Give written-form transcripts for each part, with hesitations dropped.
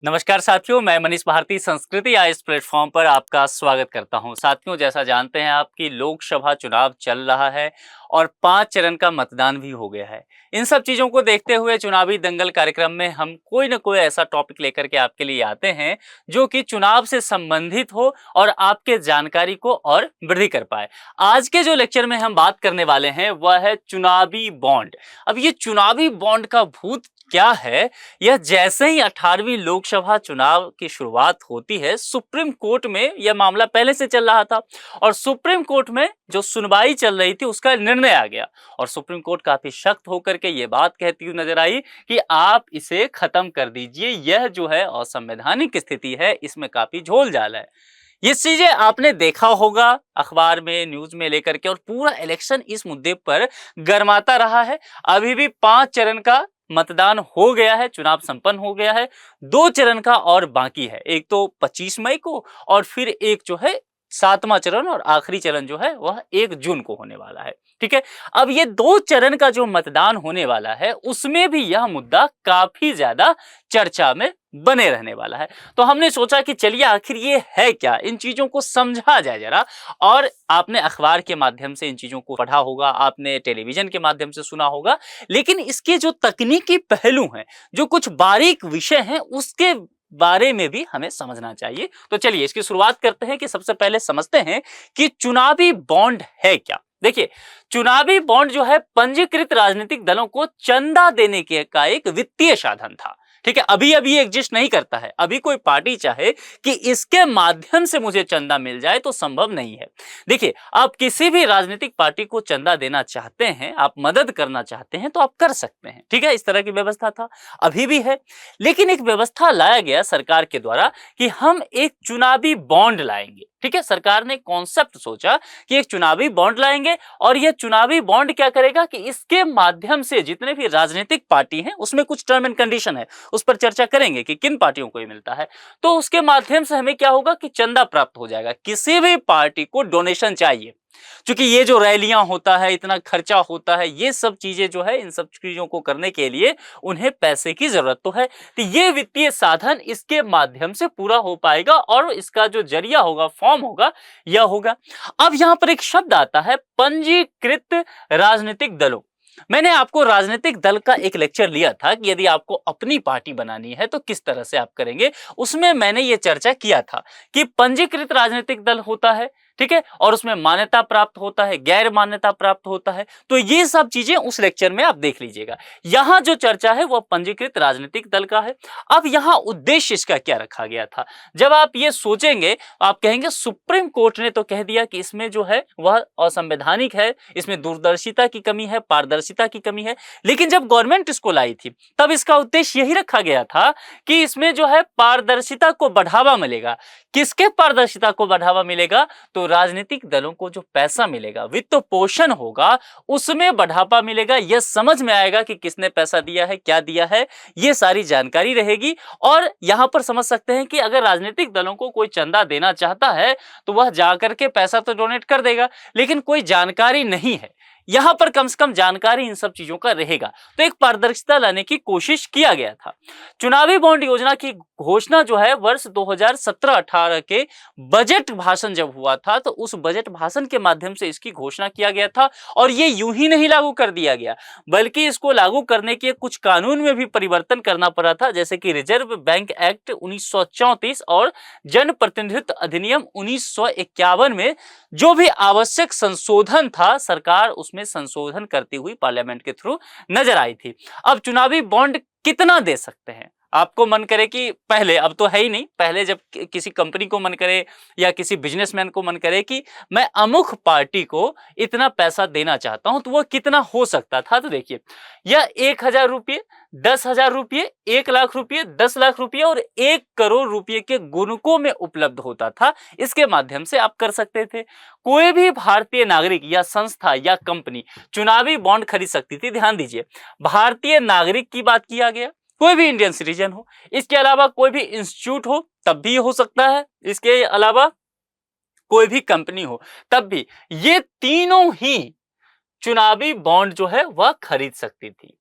नमस्कार साथियों, मैं मनीष भारती संस्कृति या इस प्लेटफॉर्म पर आपका स्वागत करता हूं। साथियों, जैसा जानते हैं आप कि लोकसभा चुनाव चल रहा है और 5 चरण का मतदान भी हो गया है। इन सब चीज़ों को देखते हुए चुनावी दंगल कार्यक्रम में हम कोई न कोई ऐसा टॉपिक लेकर के आपके लिए आते हैं जो कि चुनाव से संबंधित हो और आपके जानकारी को और वृद्धि कर पाए। आज के जो लेक्चर में हम बात करने वाले हैं वह है चुनावी बॉन्ड। अब ये चुनावी बॉन्ड का भूत क्या है? यह जैसे ही 18वीं लोकसभा चुनाव की शुरुआत होती है, सुप्रीम कोर्ट में यह मामला पहले से चल रहा था और सुप्रीम कोर्ट में जो सुनवाई चल रही थी उसका निर्णय आ गया और सुप्रीम कोर्ट काफी सख्त होकर के ये बात कहती हुई नजर आई कि आप इसे खत्म कर दीजिए। यह जो है असंवैधानिक स्थिति है, इसमें काफी झोल झाल है। ये चीजें आपने देखा होगा अखबार में, न्यूज में लेकर के, और पूरा इलेक्शन इस मुद्दे पर गर्माता रहा है। अभी भी 5 चरण का मतदान हो गया है, चुनाव संपन्न हो गया है। 2 चरण का और बाकी है, एक तो 25 मई को और फिर एक जो है 7वां चरण और आखिरी चरण जो है वह 1 जून को होने वाला है। ठीक है, अब ये 2 चरण का जो मतदान होने वाला है उसमें भी यह मुद्दा काफी ज्यादा चर्चा में बने रहने वाला है। तो हमने सोचा कि चलिए आखिर ये है क्या, इन चीजों को समझा जाए जरा। और आपने अखबार के माध्यम से इन चीजों को पढ़ा होगा, आपने टेलीविजन के माध्यम से सुना होगा, लेकिन इसके जो तकनीकी पहलू हैं, जो कुछ बारीक विषय हैं, उसके बारे में भी हमें समझना चाहिए। तो चलिए इसकी शुरुआत करते हैं कि सबसे पहले समझते हैं कि चुनावी बॉन्ड है क्या। देखिए, चुनावी बॉन्ड जो है पंजीकृत राजनीतिक दलों को चंदा देने का एक वित्तीय साधन था। ठीक है, अभी अभी एग्जिस्ट नहीं करता है। अभी कोई पार्टी चाहे कि इसके माध्यम से मुझे चंदा मिल जाए तो संभव नहीं है। देखिए, आप किसी भी राजनीतिक पार्टी को चंदा देना चाहते हैं, आप मदद करना चाहते हैं तो आप कर सकते हैं। ठीक है, इस तरह की व्यवस्था था, अभी भी है। लेकिन एक व्यवस्था लाया गया सरकार के द्वारा कि हम एक चुनावी बॉन्ड लाएंगे। ठीक है, सरकार ने कॉन्सेप्ट सोचा कि एक चुनावी बॉन्ड लाएंगे और यह चुनावी बॉन्ड क्या करेगा कि इसके माध्यम से जितने भी राजनीतिक पार्टी हैं उसमें कुछ टर्म एंड कंडीशन है, उस पर चर्चा करेंगे कि किन पार्टियों को ये मिलता है। तो उसके माध्यम से हमें क्या होगा कि चंदा प्राप्त हो जाएगा। किसी भी पार्टी को डोनेशन चाहिए, क्योंकि ये जो रैलियां होता है, इतना खर्चा होता है, ये सब चीजें जो है, इन सब चीजों को करने के लिए उन्हें पैसे की जरूरत तो है। तो ये वित्तीय साधन इसके माध्यम से पूरा हो पाएगा और इसका जो जरिया होगा, फॉर्म होगा, यह होगा। अब यहां पर एक शब्द आता है पंजीकृत राजनीतिक दलों। मैंने आपको राजनीतिक दल का एक लेक्चर लिया था कि यदि आपको अपनी पार्टी बनानी है तो किस तरह से आप करेंगे। उसमें मैंने ये चर्चा किया था कि पंजीकृत राजनीतिक दल होता है, ठीक है, और उसमें मान्यता प्राप्त होता है, गैर मान्यता प्राप्त होता है। तो ये सब चीजें उस लेक्चर में आप देख लीजिएगा। यहां जो चर्चा है वह पंजीकृत राजनीतिक दल का है। अब यहां उद्देश्य इसका क्या रखा गया था, जब आप ये सोचेंगे आप कहेंगे सुप्रीम कोर्ट ने तो कह दिया कि इसमें जो है वह असंवैधानिक है, इसमें दूरदर्शिता की कमी है, पारदर्शिता की कमी है। लेकिन जब गवर्नमेंट इसको लाई थी तब इसका उद्देश्य यही रखा गया था कि इसमें जो है पारदर्शिता को बढ़ावा मिलेगा। किसके पारदर्शिता को बढ़ावा मिलेगा? तो राजनीतिक दलों को जो पैसा मिलेगा, वित्त पोषण होगा, उसमें बढ़ावा मिलेगा। यह समझ में आएगा कि किसने पैसा दिया है, क्या दिया है, ये सारी जानकारी रहेगी। और यहां पर समझ सकते हैं कि अगर राजनीतिक दलों को कोई चंदा देना चाहता है तो वह जाकर के पैसा तो डोनेट कर देगा, लेकिन कोई जानकारी नहीं है, यहां पर कम से कम जानकारी इन सब चीजों का रहेगा। तो एक पारदर्शिता लाने की कोशिश किया गया था। चुनावी बॉन्ड योजना की घोषणा जो है वर्ष 2017-18 के बजट भाषण जब हुआ था तो उस बजट भाषण के माध्यम से इसकी घोषणा किया गया था। और ये यूं ही नहीं लागू कर दिया गया, बल्कि इसको लागू करने के कुछ कानून में भी परिवर्तन करना पड़ा था, जैसे कि रिजर्व बैंक एक्ट 1934 और जनप्रतिनिधित्व अधिनियम 1951 में जो भी आवश्यक संशोधन था, सरकार उसमें संशोधन करती हुई पार्लियामेंट के थ्रू नजर आई थी। अब चुनावी बॉन्ड कितना दे सकते हैं? आपको मन करे कि पहले, अब तो है ही नहीं, पहले जब किसी कंपनी को मन करे या किसी बिजनेसमैन को मन करे कि मैं अमुक पार्टी को इतना पैसा देना चाहता हूं, तो वो कितना हो सकता था? तो देखिए, यह 1,000 रुपये, 10,000 रुपये, 1,00,000 रुपये, 10 लाख रुपये और 1 करोड़ रुपये के गुणकों में उपलब्ध होता था। इसके माध्यम से आप कर सकते थे। कोई भी भारतीय नागरिक या संस्था या कंपनी चुनावी बॉन्ड खरीद सकती थी। ध्यान दीजिए, भारतीय नागरिक की बात किया गया, कोई भी इंडियन सिटीजन हो, इसके अलावा कोई भी इंस्टीट्यूट हो तब भी हो सकता है, इसके अलावा कोई भी कंपनी हो तब भी, ये तीनों ही चुनावी बॉन्ड जो है वह खरीद सकती थी।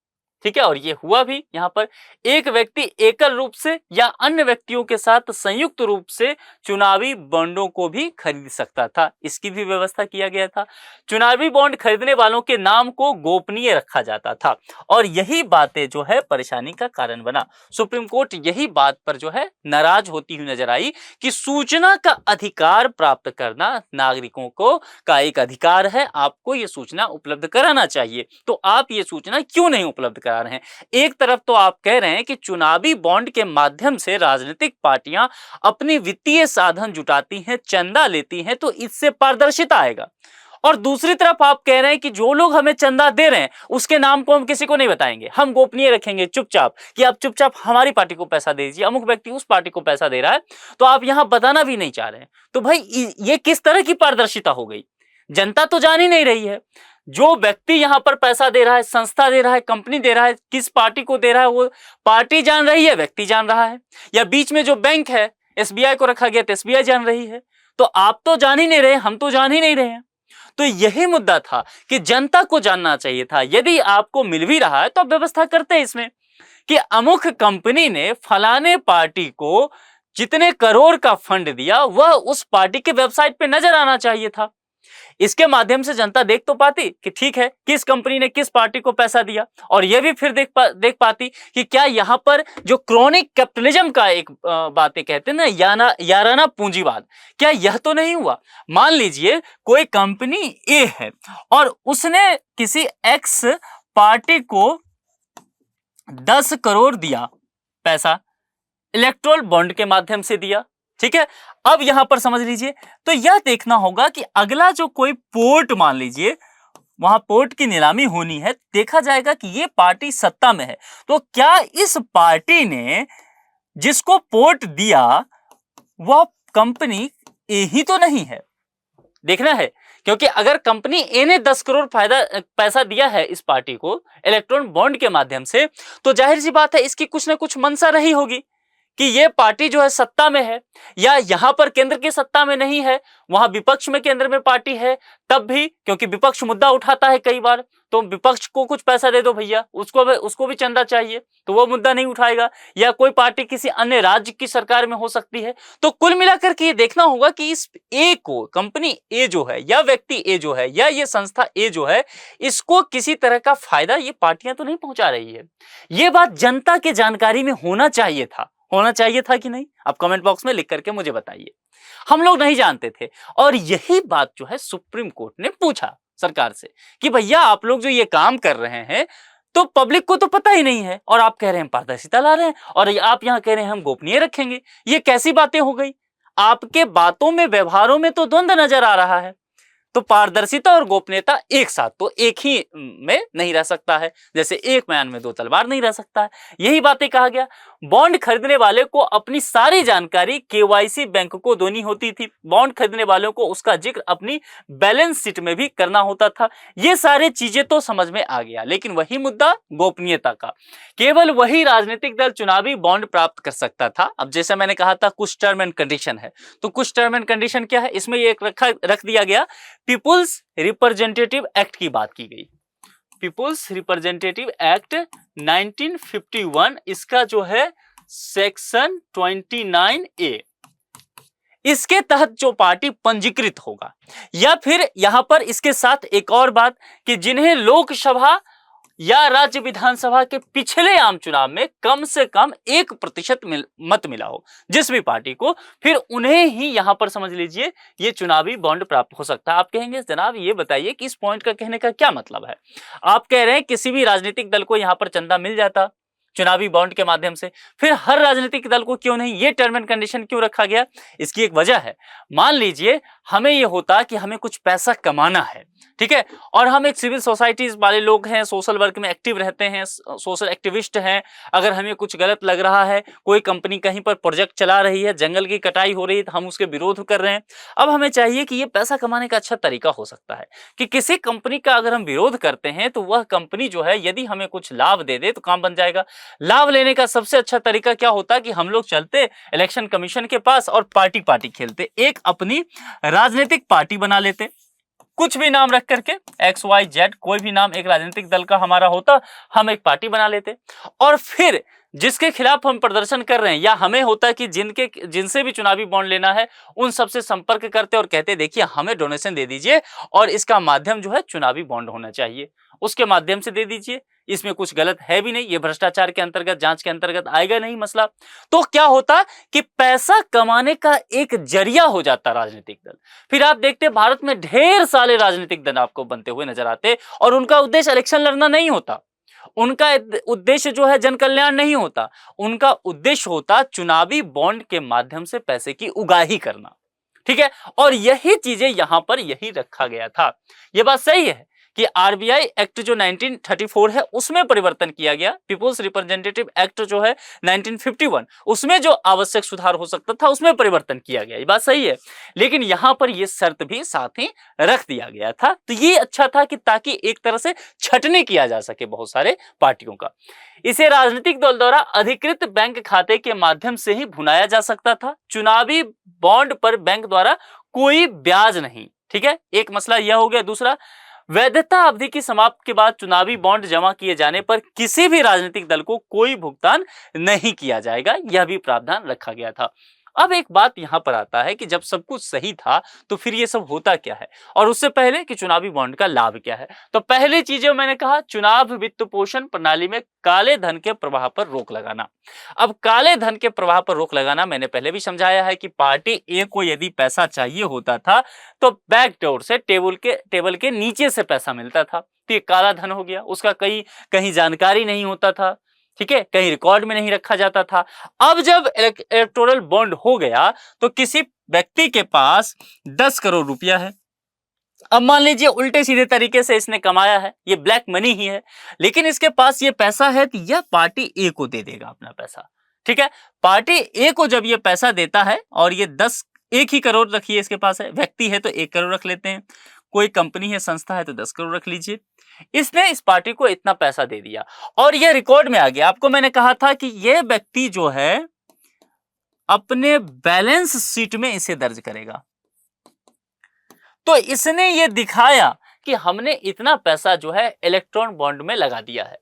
ठीक है, और ये हुआ भी। यहाँ पर एक व्यक्ति एकल रूप से या अन्य व्यक्तियों के साथ संयुक्त रूप से चुनावी बॉन्डों को भी खरीद सकता था, इसकी भी व्यवस्था किया गया था। चुनावी बॉन्ड खरीदने वालों के नाम को गोपनीय रखा जाता था और यही बातें जो है परेशानी का कारण बना। सुप्रीम कोर्ट यही बात पर जो है नाराज होती हुई नजर आई कि सूचना का अधिकार प्राप्त करना नागरिकों को का एक अधिकार है, आपको ये सूचना उपलब्ध कराना चाहिए, तो आप ये सूचना क्यों नहीं उपलब्ध करा रहे हैं। एक तरफ तो आप कह रहे हैं कि चुनावी बॉन्ड के माध्यम से राजनीतिक पार्टियां अपनी वित्तीय साधन जुटाती हैं, चंदा लेती हैं, तो इससे पारदर्शिता आएगा, और दूसरी तरफ आप कह रहे हैं कि जो लोग हमें चंदा दे रहे हैं उसके नाम को हम किसी को नहीं बताएंगे, हम गोपनीय रखेंगे चुपचाप, कि आप चुपचाप हमारी पार्टी को पैसा दे दीजिए, अमुक व्यक्ति उस पार्टी को पैसा दे रहा है, तो आप यहां बताना भी नहीं चाह रहे हैं। तो भाई ये किस तरह की पारदर्शिता हो गई? जनता तो जान ही नहीं रही है, जो व्यक्ति यहां पर पैसा दे रहा है, संस्था दे रहा है, कंपनी दे रहा है, किस पार्टी को दे रहा है वो पार्टी जान रही है, व्यक्ति जान रहा है, या बीच में जो बैंक है एसबीआई को रखा गया तो एसबीआई जान रही है। तो आप तो जान ही नहीं रहे, हम तो जान ही नहीं रहे हैं। तो यही मुद्दा था कि जनता को जानना चाहिए था। यदि आपको मिल भी रहा है तो आप व्यवस्था करते हैं इसमें कि अमुक कंपनी ने फलाने पार्टी को जितने करोड़ का फंड दिया वह उस पार्टी के वेबसाइट पे नजर आना चाहिए था। इसके माध्यम से जनता देख तो पाती कि ठीक है किस कंपनी ने किस पार्टी को पैसा दिया, और यह भी फिर देख पाती कि क्या यहां पर जो क्रोनिक कैपिटलिज्म का एक बातें कहते हैं ना, याराना पूंजीवाद, क्या यह तो नहीं हुआ। मान लीजिए कोई कंपनी ए है और उसने किसी एक्स पार्टी को 10 करोड़ दिया, पैसा इलेक्टोरल बॉन्ड के माध्यम से दिया, ठीक है। अब यहां पर समझ लीजिए, तो यह देखना होगा कि अगला जो कोई पोर्ट, मान लीजिए वहां पोर्ट की नीलामी होनी है, देखा जाएगा कि ये पार्टी सत्ता में है, तो क्या इस पार्टी ने जिसको पोर्ट दिया वह कंपनी ए ही तो नहीं है, देखना है। क्योंकि अगर कंपनी ए ने 10 करोड़ पैसा दिया है इस पार्टी को इलेक्ट्रॉनिक बॉन्ड के माध्यम से, तो जाहिर सी बात है इसकी कुछ ना कुछ मंशा रही होगी कि ये पार्टी जो है सत्ता में है, या यहां पर केंद्र की सत्ता में नहीं है, वहां विपक्ष में केंद्र में पार्टी है, तब भी क्योंकि विपक्ष मुद्दा उठाता है कई बार, तो विपक्ष को कुछ पैसा दे दो भैया, उसको भी चंदा चाहिए, तो वो मुद्दा नहीं उठाएगा, या कोई पार्टी किसी अन्य राज्य की सरकार में हो सकती है। तो कुल मिलाकर के ये देखना होगा कि इस ए को, कंपनी ए जो है, या व्यक्ति ए जो है, या ये संस्था ए जो है, इसको किसी तरह का फायदा ये पार्टियां तो नहीं पहुंचा रही है। ये बात जनता के जानकारी में होना चाहिए था कि नहीं? आप कमेंट बॉक्स में लिख करके मुझे बताइए। हम लोग नहीं जानते थे, और यही बात जो है सुप्रीम कोर्ट ने पूछा सरकार से कि भैया आप लोग जो ये काम कर रहे हैं तो पब्लिक को तो पता ही नहीं है, और आप कह रहे हैं पारदर्शिता ला रहे हैं, और आप यहां कह रहे हैं हम गोपनीय रखेंगे। ये कैसी बातें हो गई? आपके बातों में, व्यवहारों में तो द्वंद्व नजर आ रहा है। तो पारदर्शिता और गोपनीयता एक साथ तो एक ही में नहीं रह सकता है, जैसे एक म्यान में दो तलवार नहीं रह सकता है। यही बातें कहा गया। बॉन्ड खरीदने वाले को अपनी सारी जानकारी केवाईसी बैंक को देनी होती थी। बॉन्ड खरीदने वालों को उसका जिक्र अपनी बैलेंस शीट में भी करना होता था। ये सारी चीजें तो समझ में आ गया, लेकिन वही मुद्दा गोपनीयता का, केवल वही राजनीतिक दल चुनावी बॉन्ड प्राप्त कर सकता था। अब जैसे मैंने कहा था कुछ टर्म एंड कंडीशन है, तो कुछ टर्म एंड कंडीशन क्या है, इसमें ये रख दिया गया, पीपुल्स रिप्रेजेंटेटिव एक्ट की बात की गई। पीपुल्स रिप्रेजेंटेटिव एक्ट 1951, इसका जो है सेक्शन 29A, इसके तहत जो पार्टी पंजीकृत होगा, या फिर यहां पर इसके साथ एक और बात कि जिन्हें लोकसभा या राज्य विधानसभा के पिछले आम चुनाव में कम से कम 1% मत मिला हो जिस भी पार्टी को, फिर उन्हें ही यहां पर समझ लीजिए ये चुनावी बॉन्ड प्राप्त हो सकता है। आप कहेंगे जनाब ये बताइए कि इस पॉइंट का कहने का क्या मतलब है? आप कह रहे हैं किसी भी राजनीतिक दल को यहां पर चंदा मिल जाता चुनावी बॉन्ड के माध्यम से, फिर हर राजनीतिक दल को क्यों नहीं? ये टर्म एंड कंडीशन क्यों रखा गया? इसकी एक वजह है। मान लीजिए हमें ये होता कि हमें कुछ पैसा कमाना है, ठीक है, और हम एक सिविल सोसाइटीज वाले लोग हैं, सोशल वर्क में एक्टिव रहते हैं, सोशल एक्टिविस्ट हैं। अगर हमें कुछ गलत लग रहा है, कोई कंपनी कहीं पर प्रोजेक्ट चला रही है, जंगल की कटाई हो रही है, तो हम उसके विरोध कर रहे हैं। अब हमें चाहिए कि ये पैसा कमाने का अच्छा तरीका हो सकता है कि किसी कंपनी का अगर हम विरोध करते हैं तो वह कंपनी जो है यदि हमें कुछ लाभ दे दे तो काम बन जाएगा। लाभ लेने का सबसे अच्छा तरीका क्या होता कि हम लोग चलते इलेक्शन कमीशन के पास और पार्टी खेलते, एक अपनी राजनीतिक पार्टी बना लेते, कुछ भी नाम रख करके XYZ कोई भी नाम एक राजनीतिक दल का हमारा होता, हम एक पार्टी बना लेते और फिर जिसके खिलाफ हम प्रदर्शन कर रहे हैं या हमें होता कि जिनसे भी चुनावी बॉन्ड लेना है उन सबसे संपर्क करते और कहते देखिए हमें डोनेशन दे दीजिए और इसका माध्यम जो है चुनावी बॉन्ड होना चाहिए, उसके माध्यम से दे दीजिए, इसमें कुछ गलत है भी नहीं, ये भ्रष्टाचार के अंतर्गत जांच के अंतर्गत आएगा नहीं मसला। तो क्या होता कि पैसा कमाने का एक जरिया हो जाता राजनीतिक दल। फिर आप देखते भारत में ढेर सारे राजनीतिक दल आपको बनते हुए नजर आते और उनका उद्देश्य इलेक्शन लड़ना नहीं होता, उनका उद्देश्य जो है जन कल्याण नहीं होता, उनका उद्देश्य होता चुनावी बॉन्ड के माध्यम से पैसे की उगाही करना। ठीक है, और यही चीजें यहां पर यही रखा गया था। यह बात सही है कि आरबीआई एक्ट जो 1934 है उसमें परिवर्तन किया गया, पीपुल्स रिप्रेजेंटेटिव एक्ट जो है 1951 उसमें जो आवश्यक सुधार हो सकता था उसमें परिवर्तन किया गया, ये बात सही है, लेकिन यहां पर यह शर्त भी साथ ही रख दिया गया था। तो ये अच्छा था कि ताकि एक तरह से छटनी किया जा सके बहुत सारे पार्टियों का। इसे राजनीतिक दल द्वारा अधिकृत बैंक खाते के माध्यम से ही भुनाया जा सकता था। चुनावी बॉन्ड पर बैंक द्वारा कोई ब्याज नहीं। ठीक है, एक मसला यह हो गया। दूसरा, वैधता अवधि की समाप्ति के बाद चुनावी बॉन्ड जमा किए जाने पर किसी भी राजनीतिक दल को कोई भुगतान नहीं किया जाएगा, यह भी प्रावधान रखा गया था। अब एक बात यहां पर आता है कि जब सब कुछ सही था तो फिर ये सब होता क्या है, और उससे पहले कि चुनावी बॉन्ड का लाभ क्या है। तो पहली चीजें मैंने कहा, चुनाव वित्त पोषण प्रणाली में काले धन के प्रवाह पर रोक लगाना। अब काले धन के प्रवाह पर रोक लगाना मैंने पहले भी समझाया है कि पार्टी ए को यदि पैसा चाहिए होता था तो बैक डोर से टेबल के नीचे से पैसा मिलता था, तो ये काला धन हो गया, उसका कहीं जानकारी नहीं होता था। ठीक है, कहीं रिकॉर्ड में नहीं रखा जाता था। अब जब इलेक्टोरल बॉन्ड हो गया तो किसी व्यक्ति के पास 10 करोड़ रुपया है, अब मान लीजिए उल्टे सीधे तरीके से इसने कमाया है, ये ब्लैक मनी ही है, लेकिन इसके पास ये पैसा है तो यह पार्टी ए को दे देगा अपना पैसा। ठीक है, पार्टी ए को जब ये पैसा देता है और ये 1 ही करोड़ रखिए इसके पास है, व्यक्ति है तो 1 करोड़ रख लेते हैं, कोई कंपनी है संस्था है तो 10 करोड़ रख लीजिए, इसने इस पार्टी को इतना पैसा दे दिया और यह रिकॉर्ड में आ गया। आपको मैंने कहा था कि यह व्यक्ति जो है अपने बैलेंस शीट में इसे दर्ज करेगा, तो इसने ये दिखाया कि हमने इतना पैसा जो है इलेक्ट्रॉन बॉन्ड में लगा दिया है।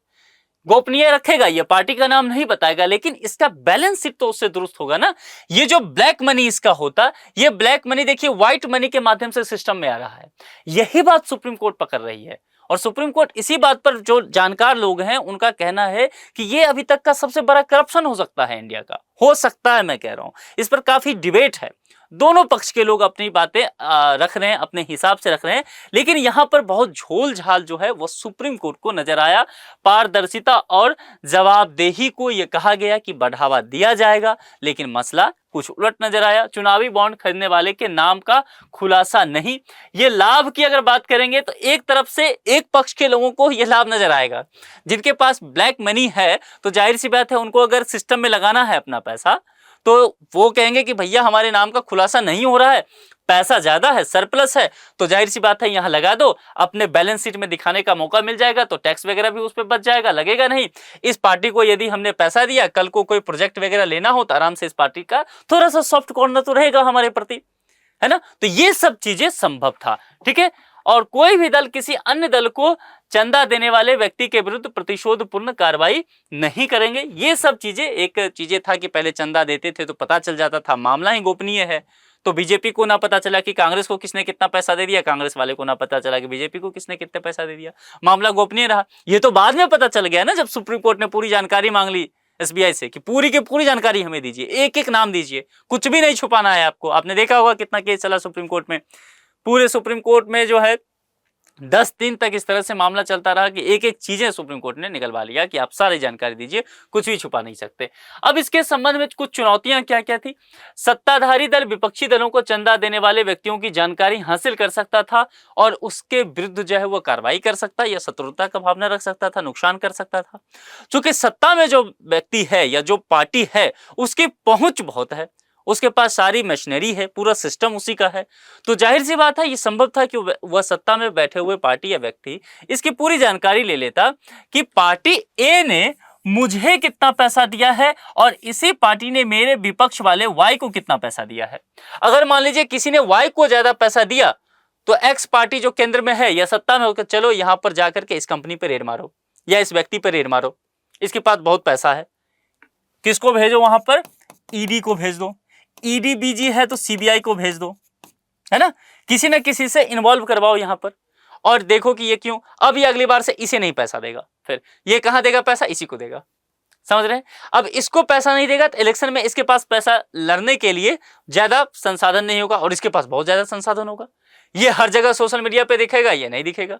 गोपनीय रखेगा, ये पार्टी का नाम नहीं बताएगा, लेकिन इसका बैलेंस शीट तो उससे दुरुस्त होगा ना। ये जो ब्लैक मनी इसका होता, ये ब्लैक मनी देखिए व्हाइट मनी के माध्यम से सिस्टम में आ रहा है। यही बात सुप्रीम कोर्ट पकड़ रही है और सुप्रीम कोर्ट इसी बात पर, जो जानकार लोग हैं उनका कहना है कि ये अभी तक का सबसे बड़ा करप्शन हो सकता है इंडिया का, हो सकता है, मैं कह रहा हूं। इस पर काफी डिबेट है, दोनों पक्ष के लोग अपनी बातें रख रहे हैं, अपने हिसाब से रख रहे हैं, लेकिन यहां पर बहुत झोल झाल जो है वो सुप्रीम कोर्ट को नजर आया। पारदर्शिता और जवाबदेही को यह कहा गया कि बढ़ावा दिया जाएगा, लेकिन मसला कुछ उलट नजर आया। चुनावी बॉन्ड खरीदने वाले के नाम का खुलासा नहीं। ये लाभ की अगर बात करेंगे तो एक तरफ से एक पक्ष के लोगों को यह लाभ नजर आएगा, जिनके पास ब्लैक मनी है तो जाहिर सी बात है उनको अगर सिस्टम में लगाना है अपना पैसा तो वो कहेंगे कि भैया हमारे नाम का खुलासा नहीं हो रहा है, पैसा ज्यादा है, सरप्लस है, तो जाहिर सी बात है यहां लगा दो, अपने बैलेंस शीट में दिखाने का मौका मिल जाएगा, तो टैक्स वगैरह भी उस पर बच जाएगा, लगेगा नहीं। इस पार्टी को यदि हमने पैसा दिया, कल को कोई प्रोजेक्ट वगैरह लेना हो तो आराम से इस पार्टी का थोड़ा सा सॉफ्ट कॉर्नर तो रहेगा हमारे प्रति, है ना। तो ये सब चीजें संभव था। ठीक है, और कोई भी दल किसी अन्य दल को चंदा देने वाले व्यक्ति के विरुद्ध प्रतिशोध पूर्ण कार्रवाई नहीं करेंगे। ये सब चीजें, एक चीजें था कि पहले चंदा देते थे तो पता चल जाता था, मामला ही गोपनीय है, तो बीजेपी को ना पता चला कि कांग्रेस को किसने कितना पैसा दे दिया, कांग्रेस वाले को ना पता चला कि बीजेपी को किसने कितने पैसा दे दिया, मामला गोपनीय रहा। ये तो बाद में पता चल गया ना, जब सुप्रीम कोर्ट ने पूरी जानकारी मांग ली एसबीआई से कि पूरी की पूरी जानकारी हमें दीजिए, एक एक नाम दीजिए, कुछ भी नहीं छुपाना है आपको। आपने देखा होगा कितना केस चला सुप्रीम कोर्ट में, पूरे सुप्रीम कोर्ट में जो है 10 दिन तक इस तरह से मामला चलता रहा कि एक एक चीजें सुप्रीम कोर्ट ने निकलवा लिया कि आप सारी जानकारी दीजिए, कुछ भी छुपा नहीं सकते। अब इसके संबंध में कुछ चुनौतियां क्या क्या थी। सत्ताधारी दल विपक्षी दलों को चंदा देने वाले व्यक्तियों की जानकारी हासिल कर सकता था और उसके विरुद्ध जो है वो कार्रवाई कर सकता या शत्रुता का भावना रख सकता था, नुकसान कर सकता था। चूंकि सत्ता में जो व्यक्ति है या जो पार्टी है उसकी पहुंच बहुत है, उसके पास सारी मशीनरी है, पूरा सिस्टम उसी का है, तो जाहिर सी बात है ये संभव था कि वह सत्ता में बैठे हुए पार्टी या व्यक्ति इसकी पूरी जानकारी ले लेता कि पार्टी ए ने मुझे कितना पैसा दिया है और इसी पार्टी ने मेरे विपक्ष वाले वाई को कितना पैसा दिया है। अगर मान लीजिए किसी ने वाई को ज्यादा पैसा दिया तो एक्स पार्टी जो केंद्र में है या सत्ता में होकर, चलो यहां पर जाकर के इस कंपनी पे रेड मारो या इस व्यक्ति पे रेड मारो, इसके पास बहुत पैसा है, किसको भेजो वहां पर, ईडी को भेज दो, ईडी बीजी है तो सीबीआई को भेज दो, है ना, किसी ना किसी से इन्वॉल्व करवाओ यहां पर, और देखो कि ये क्यों, अब ये अगली बार से इसे नहीं पैसा देगा, फिर ये कहां देगा पैसा, इसी को देगा, समझ रहे हैं। अब इसको पैसा नहीं देगा तो इलेक्शन में इसके पास पैसा लड़ने के लिए ज्यादा संसाधन नहीं होगा, और इसके पास बहुत ज्यादा संसाधन होगा, ये हर जगह सोशल मीडिया पे दिखेगा, ये नहीं दिखेगा।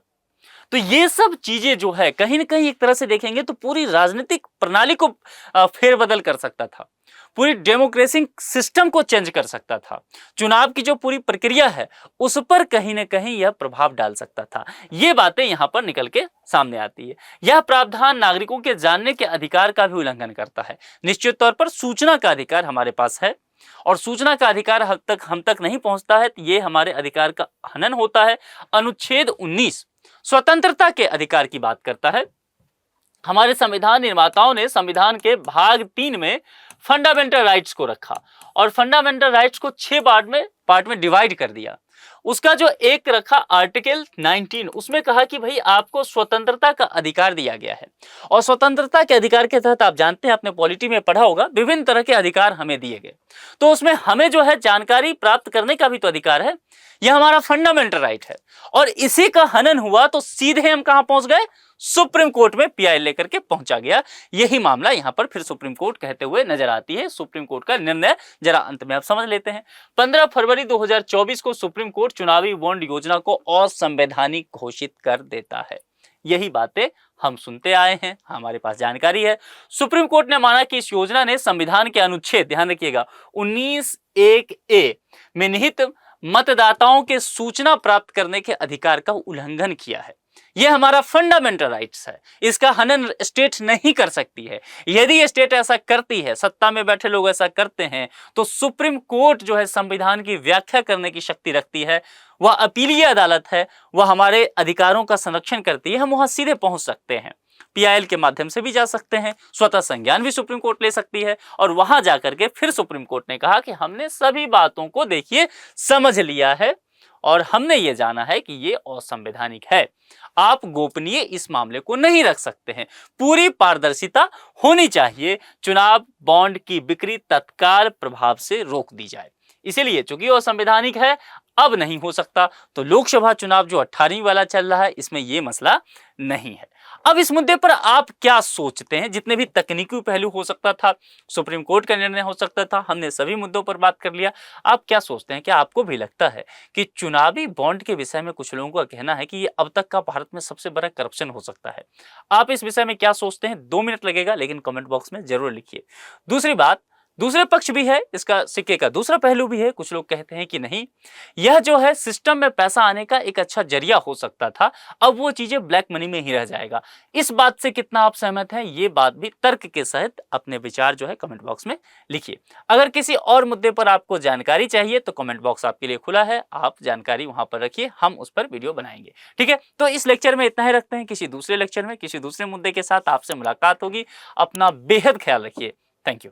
तो ये सब चीजें जो है कहीं ना कहीं एक तरह से देखेंगे तो पूरी राजनीतिक प्रणाली को फेरबदल कर सकता था, पूरी डेमोक्रेसी सिस्टम को चेंज कर सकता था, चुनाव की जो पूरी प्रक्रिया है उस पर कहीं ना कहीं यह प्रभाव डाल सकता था। ये बातें यहां पर निकल के सामने आती है। यह प्रावधान नागरिकों के जानने के अधिकार का भी उल्लंघन करता है। निश्चित तौर पर सूचना का अधिकार हमारे पास है, और सूचना का अधिकार हम तक नहीं पहुंचता है तो ये हमारे अधिकार का हनन होता है। अनुच्छेद 19 स्वतंत्रता के अधिकार की बात करता है। हमारे संविधान निर्माताओं ने संविधान के भाग 3 में फंडामेंटल राइट्स को रखा, और फंडामेंटल राइट्स को 6 पार्ट में डिवाइड कर दिया। उसका जो एक रखा आर्टिकल 19, उसमें कहा कि भाई आपको स्वतंत्रता का अधिकार दिया गया है, और स्वतंत्रता के अधिकार के तहत आप जानते हैं, आपने पॉलिटी में पढ़ा होगा, विभिन्न तरह के अधिकार हमें दिए गए। तो उसमें हमें जो है जानकारी प्राप्त करने का भी तो अधिकार है, यह हमारा फंडामेंटल राइट है, और इसी का हनन हुआ तो सीधे हम कहां पहुंच गए, सुप्रीम कोर्ट में पीआई लेकर के पहुंचा गया। यही मामला यहां पर फिर सुप्रीम कोर्ट कहते हुए नजर आती है। सुप्रीम कोर्ट का निर्णय जरा अंत में आप समझ लेते हैं। 15 फरवरी 2024 को सुप्रीम कोर्ट चुनावी बॉन्ड योजना को असंवैधानिक घोषित कर देता है। यही बातें हम सुनते आए हैं, हमारे पास जानकारी है। सुप्रीम कोर्ट ने माना कि इस योजना ने संविधान के अनुच्छेद, ध्यान रखिएगा, 19(1)(a) में निहित मतदाताओं के सूचना प्राप्त करने के अधिकार का उल्लंघन किया है। यह हमारा फंडामेंटल राइट्स है, इसका हनन स्टेट नहीं कर सकती है। यदि स्टेट ऐसा करती है, सत्ता में बैठे लोग ऐसा करते हैं, तो सुप्रीम कोर्ट जो है संविधान की व्याख्या करने की शक्ति रखती है, वह अपीलीय अदालत है, वह हमारे अधिकारों का संरक्षण करती है। हम वहां सीधे पहुंच सकते हैं, पीआईएल के माध्यम से भी जा सकते हैं, स्वतः संज्ञान भी सुप्रीम कोर्ट ले सकती है, और वहां जाकर के फिर सुप्रीम कोर्ट ने कहा कि हमने सभी बातों को देखिए समझ लिया है, और हमने ये जाना है कि ये असंवैधानिक है, आप गोपनीय इस मामले को नहीं रख सकते हैं, पूरी पारदर्शिता होनी चाहिए, चुनाव बॉन्ड की बिक्री तत्काल प्रभाव से रोक दी जाए। इसीलिए चूंकि असंवैधानिक है, अब नहीं हो सकता। तो लोकसभा चुनाव जो 18वीं वाला चल रहा है, इसमें यह मसला नहीं है। अब इस मुद्दे पर आप क्या सोचते हैं? जितने भी तकनीकी पहलू हो सकता था, सुप्रीम कोर्ट का निर्णय हो सकता था, हमने सभी मुद्दों पर बात कर लिया। आप क्या सोचते हैं? क्या आपको भी लगता है कि चुनावी बॉन्ड के विषय में कुछ लोगों का कहना है कि ये अब तक का भारत में सबसे बड़ा करप्शन हो सकता है? आप इस विषय में क्या सोचते हैं? 2 मिनट लगेगा, लेकिन कमेंट बॉक्स में जरूर लिखिए। दूसरी बात, दूसरे पक्ष भी है, इसका सिक्के का दूसरा पहलू भी है। कुछ लोग कहते हैं कि नहीं, यह जो है सिस्टम में पैसा आने का एक अच्छा जरिया हो सकता था, अब वो चीजें ब्लैक मनी में ही रह जाएगा। इस बात से कितना आप सहमत हैं? ये बात भी तर्क के सहित अपने विचार जो है कमेंट बॉक्स में लिखिए। अगर किसी और मुद्दे पर आपको जानकारी चाहिए तो कमेंट बॉक्स आपके लिए खुला है, आप जानकारी वहां पर रखिए, हम उस पर वीडियो बनाएंगे। ठीक है, तो इस लेक्चर में इतना ही रखते हैं। किसी दूसरे लेक्चर में किसी दूसरे मुद्दे के साथ आपसे मुलाकात होगी। अपना बेहद ख्याल रखिए। Thank you.